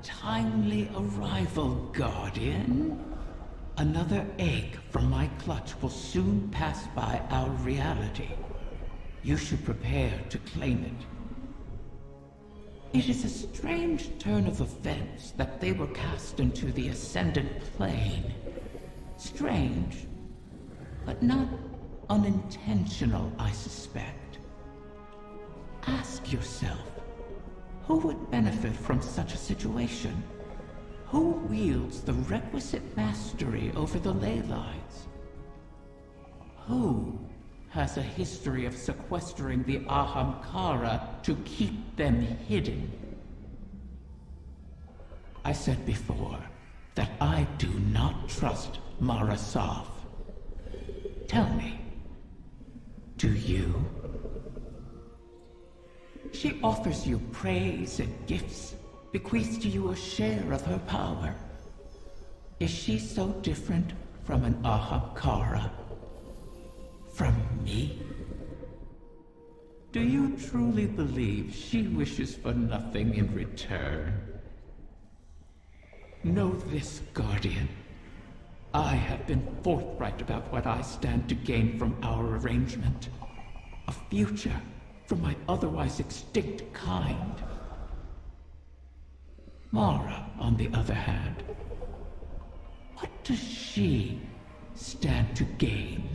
timely arrival, Guardian. Another egg from my clutch will soon pass by our reality. You should prepare to claim it. It is a strange turn of events that they were cast into the Ascendant Plane. Strange, but not unintentional, I suspect. Ask yourself, who would benefit from such a situation? Who wields the requisite mastery over the ley lines? Who has a history of sequestering the Ahamkara to keep them hidden? I said before that I do not trust Mara Sov. Tell me, do you? She offers you praise and gifts, bequeaths to you a share of her power. Is she so different from an Ahamkara? From me? Do you truly believe she wishes for nothing in return? Know this, Guardian. I have been forthright about what I stand to gain from our arrangement. A future for my otherwise extinct kind. Mara, on the other hand, what does she stand to gain?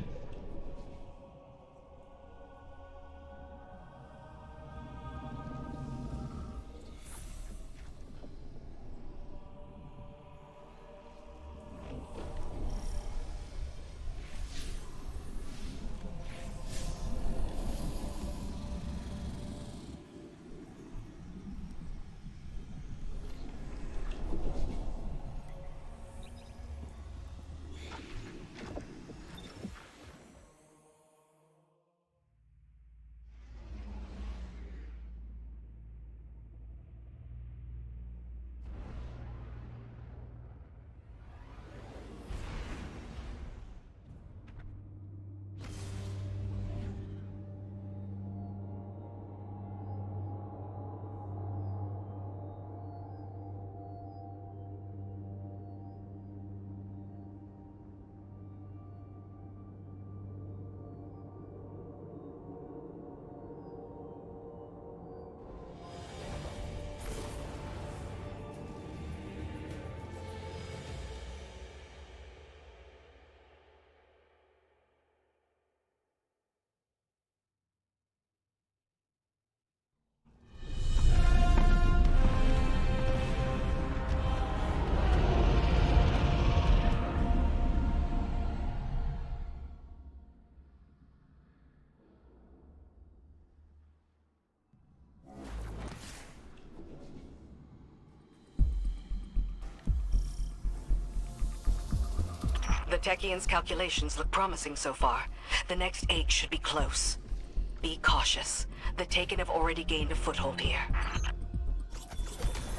The Techian's calculations look promising so far. The next egg should be close. Be cautious. The Taken have already gained a foothold here.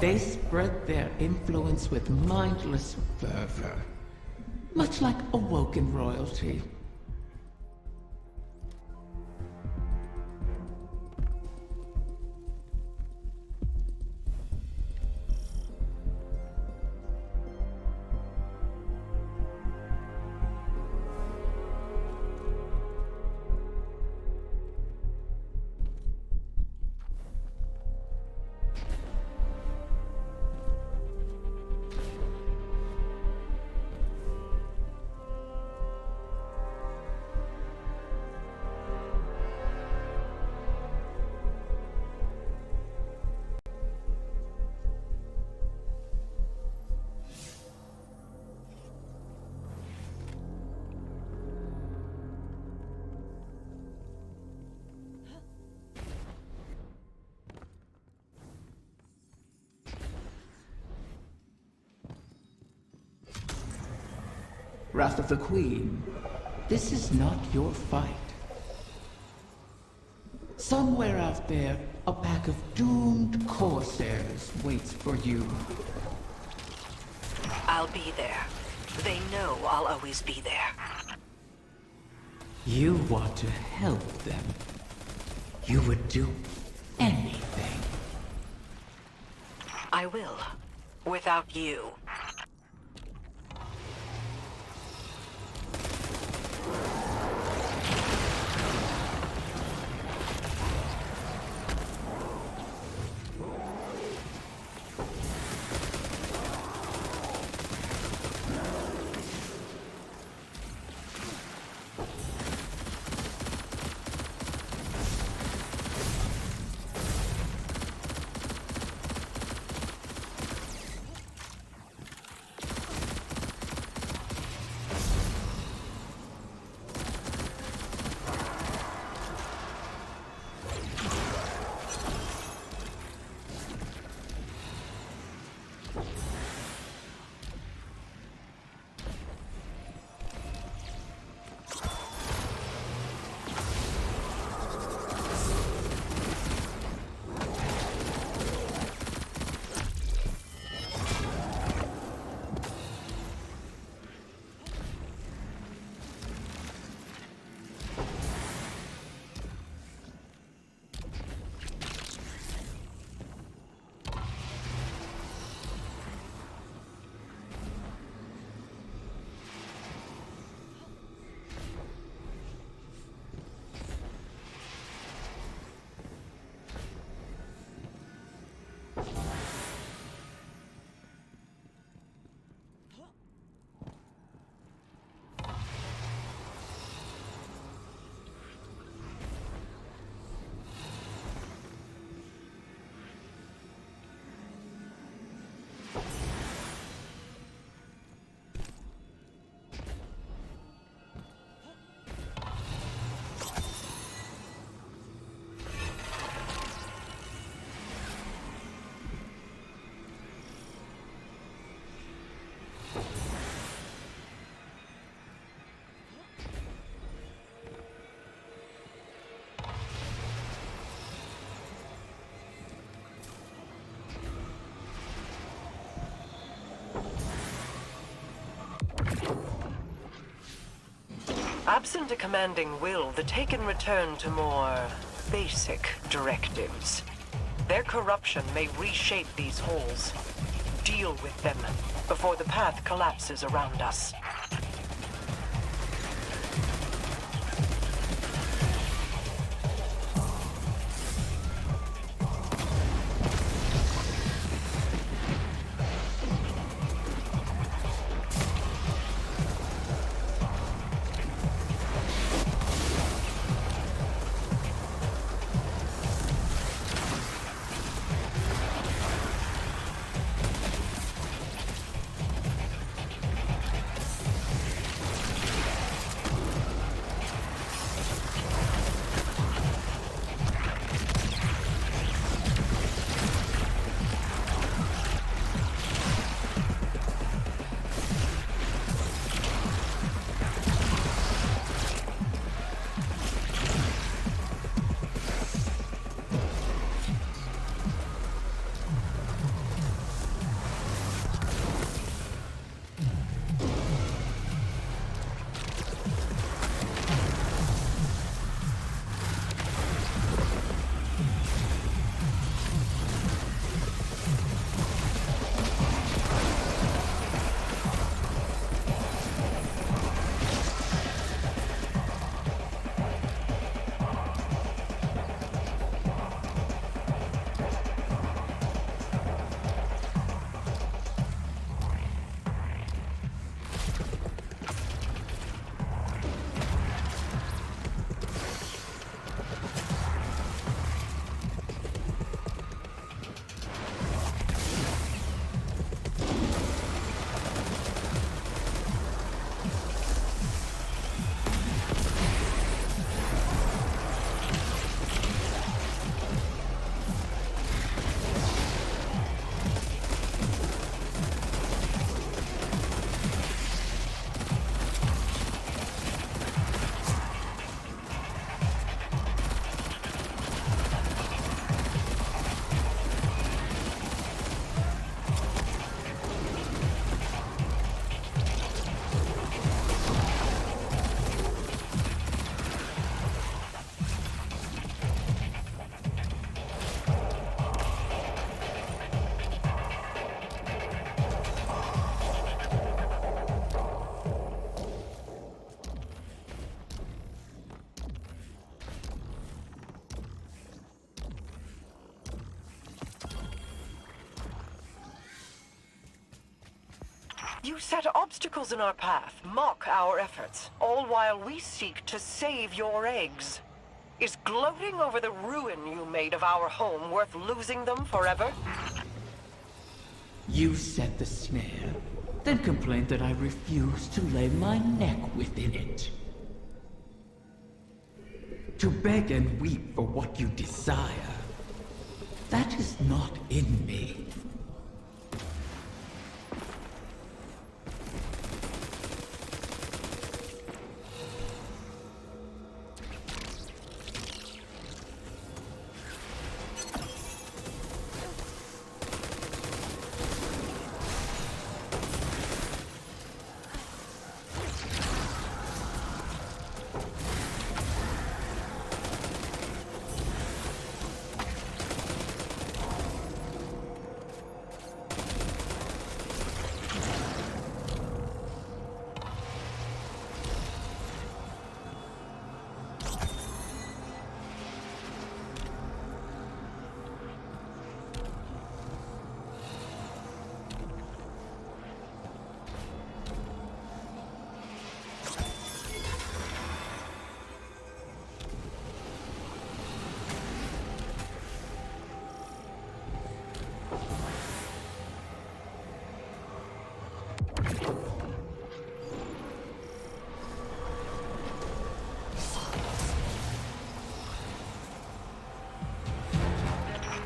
They spread their influence with mindless fervor, much like awoken royalty. Wrath of the Queen, this is not your fight. Somewhere out there, a pack of doomed corsairs waits for you. I'll be there. They know I'll always be there. You want to help them. You would do anything. I will. Without you. Absent a commanding will, the Taken return to more basic directives. Their corruption may reshape these holes. Deal with them before the path collapses around us. You set obstacles in our path, mock our efforts, all while we seek to save your eggs. Is gloating over the ruin you made of our home worth losing them forever? You set the snare, then complained that I refused to lay my neck within it. To beg and weep for what you desire, that is not in me.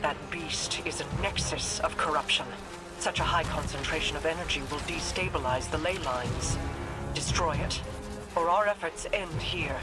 That beast is a nexus of corruption. Such a high concentration of energy will destabilize the ley lines. Destroy it, or our efforts end here.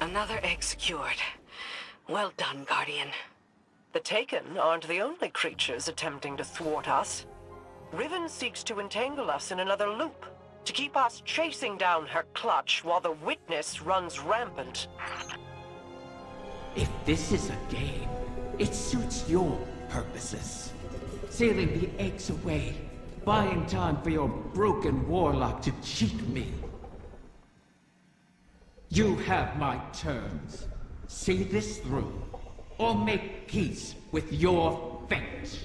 Another egg secured. Well done, Guardian. The Taken aren't the only creatures attempting to thwart us. Riven seeks to entangle us in another loop, to keep us chasing down her clutch while the Witness runs rampant. If this is a game, it suits your purposes. Sailing the eggs away, buying time for your broken warlock to cheat me. You have my terms. See this through, or make peace with your fate.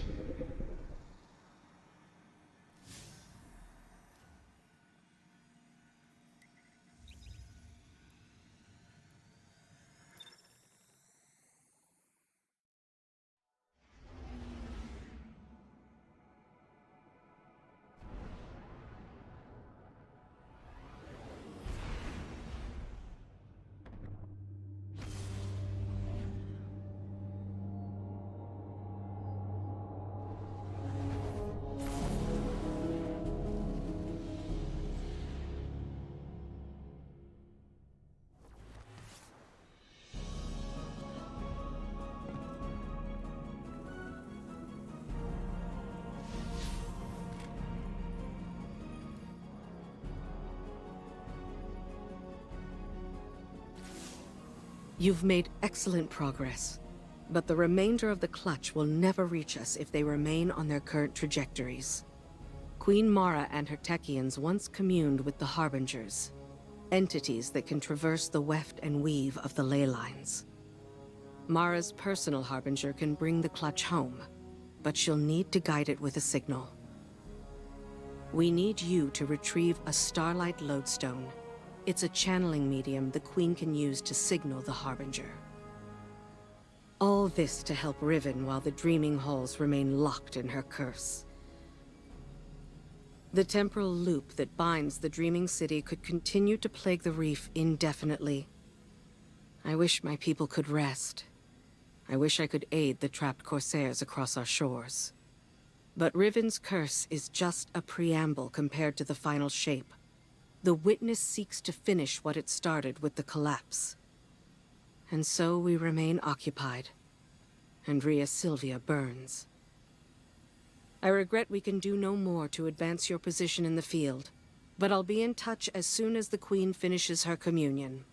You've made excellent progress, but the remainder of the clutch will never reach us if they remain on their current trajectories. Queen Mara and her Techians once communed with the Harbingers, entities that can traverse the weft and weave of the ley lines. Mara's personal Harbinger can bring the clutch home, but she'll need to guide it with a signal. We need you to retrieve a Starlight lodestone. It's a channeling medium the Queen can use to signal the Harbinger. All this to help Riven while the Dreaming Halls remain locked in her curse. The temporal loop that binds the Dreaming City could continue to plague the reef indefinitely. I wish my people could rest. I wish I could aid the trapped Corsairs across our shores. But Riven's curse is just a preamble compared to the final shape. The Witness seeks to finish what it started with the collapse. And so we remain occupied. And Rhea Sylvia burns. I regret we can do no more to advance your position in the field, but I'll be in touch as soon as the Queen finishes her communion.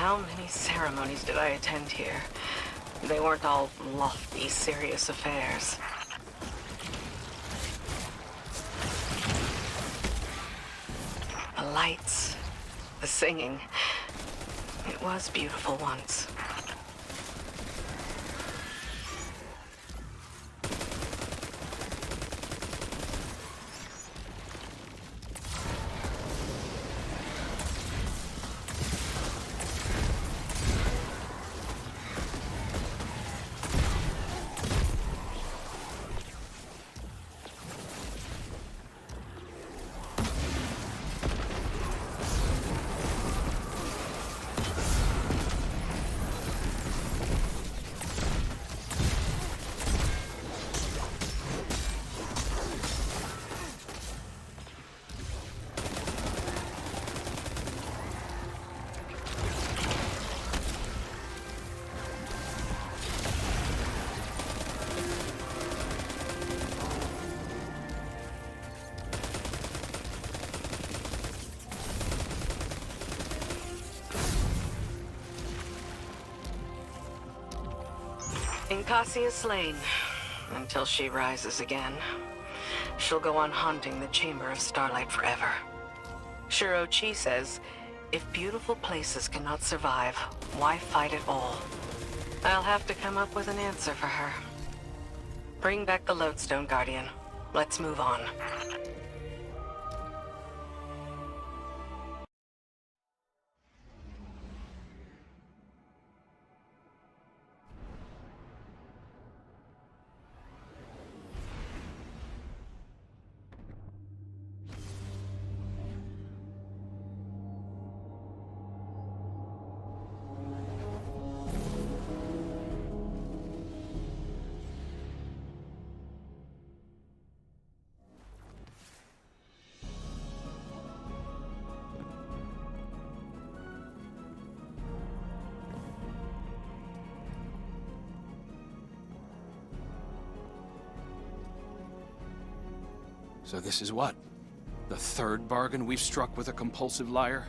How many ceremonies did I attend here? They weren't all lofty, serious affairs. The lights, the singing. It was beautiful once. Incassia slain, until she rises again. She'll go on haunting the Chamber of Starlight forever. Shiro-chi says, if beautiful places cannot survive, why fight at all? I'll have to come up with an answer for her. Bring back the Lodestone Guardian. Let's move on. So this is what? The third bargain we've struck with a compulsive liar?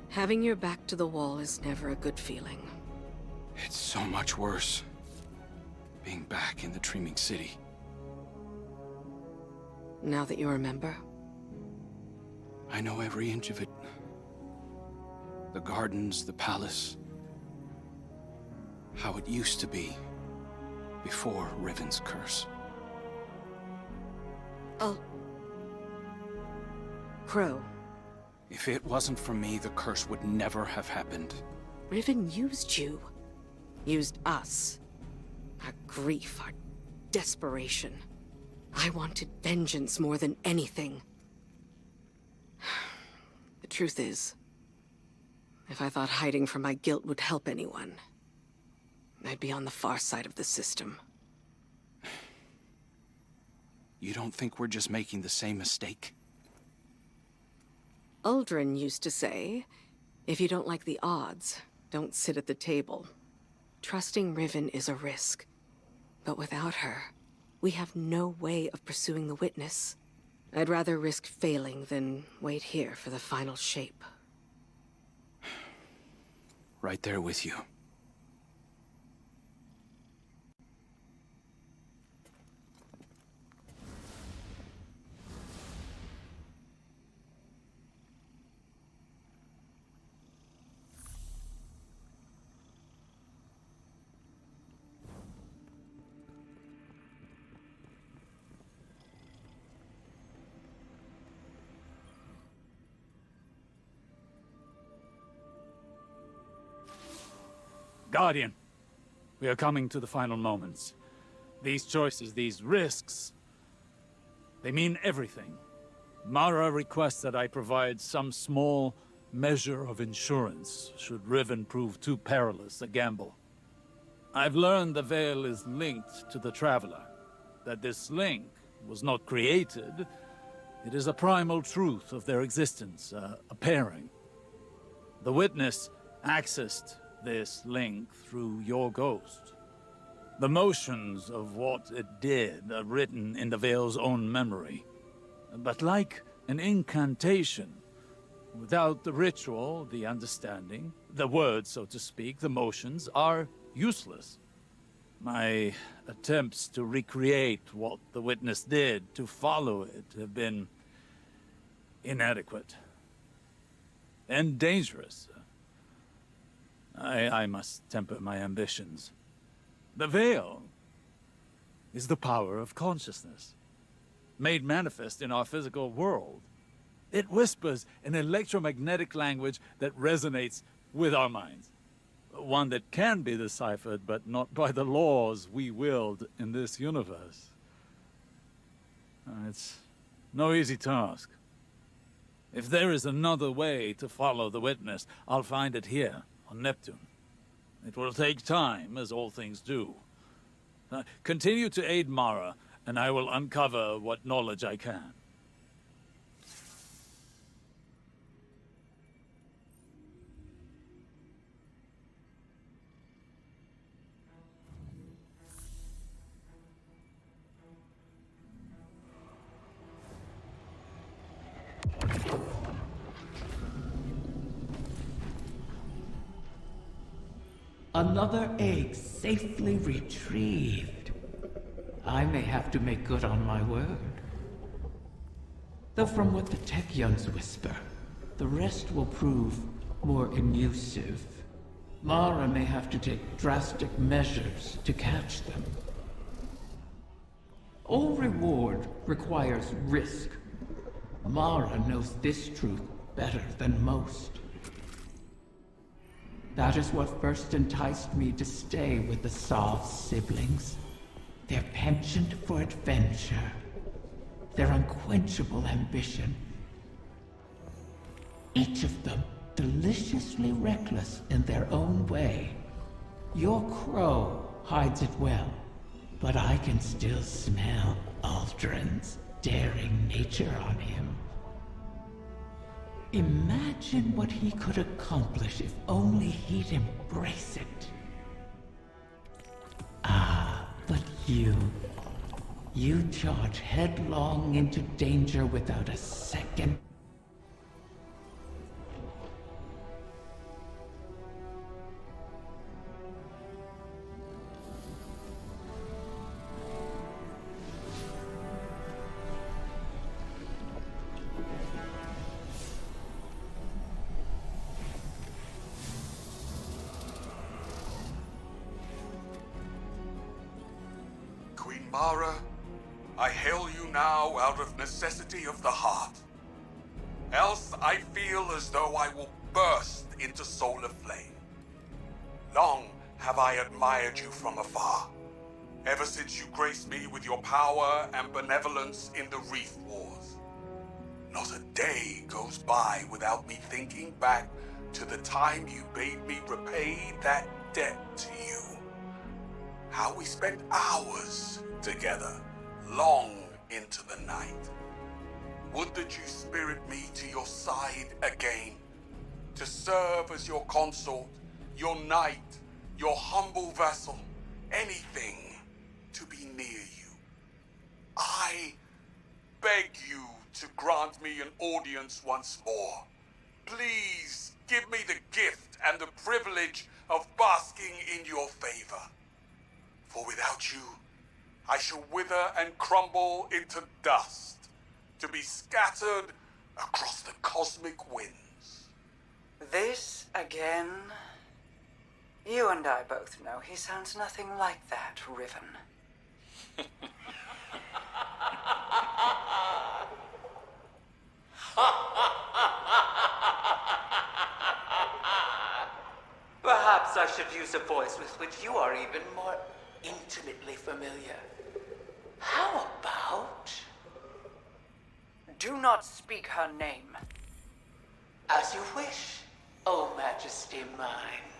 Having your back to the wall is never a good feeling. It's so much worse. Being back in the Dreaming City. Now that you remember? I know every inch of it. The gardens, the palace. How it used to be. Before Riven's curse. Oh. Crow. If it wasn't for me, the curse would never have happened. Riven used you. Used us. Our grief, our desperation. I wanted vengeance more than anything. The truth is, if I thought hiding from my guilt would help anyone, I'd be on the far side of the system. You don't think we're just making the same mistake? Uldren used to say, if you don't like the odds, don't sit at the table. Trusting Riven is a risk. But without her, we have no way of pursuing the witness. I'd rather risk failing than wait here for the final shape. Right there with you. Guardian, we are coming to the final moments. These choices, these risks, they mean everything. Mara requests that I provide some small measure of insurance should Riven prove too perilous a gamble. I've learned the Veil is linked to the Traveler, that this link was not created. It is a primal truth of their existence, a pairing. The Witness accessed this link through your ghost. The motions of what it did are written in the Veil's own memory. But like an incantation, Without the ritual, the understanding, the words, so to speak, the motions, are useless. My attempts to recreate what the witness did, to follow it, have been inadequate. And dangerous. I must temper my ambitions. The veil is the power of consciousness, made manifest in our physical world. It whispers an electromagnetic language that resonates with our minds. One that can be deciphered, but not by the laws we wield in this universe. It's no easy task. If there is another way to follow the witness, I'll find it here, on Neptune. It will take time, as all things do. Continue to aid Mara, and I will uncover what knowledge I can. Another egg safely retrieved. I may have to make good on my word. Though from what the Techeuns whisper, the rest will prove more elusive. Mara may have to take drastic measures to catch them. All reward requires risk. Mara knows this truth better than most. That is what first enticed me to stay with the Sov siblings. Their penchant for adventure. Their unquenchable ambition. Each of them deliciously reckless in their own way. Your crow hides it well, but I can still smell Aldrin's daring nature on him. Imagine what he could accomplish if only he'd embrace it. Ah, but you charge headlong into danger without a second. Mara, I hail you now out of necessity of the heart. Else I feel as though I will burst into solar flame. Long have I admired you from afar, ever since you graced me with your power and benevolence in the Reef Wars. Not a day goes by without me thinking back to the time you bade me repay that debt to you. How we spent hours together, long into the night. Would that you spirit me to your side again, to serve as your consort, your knight, your humble vassal, anything to be near you. I beg you to grant me an audience once more. Please give me the gift and the privilege of basking in your favor. For without you, I shall wither and crumble into dust, to be scattered across the cosmic winds. This again? You and I both know he sounds nothing like that, Riven. Perhaps I should use a voice with which you are even more intimately familiar. How about... Do not speak her name. As you wish, O Majesty mine.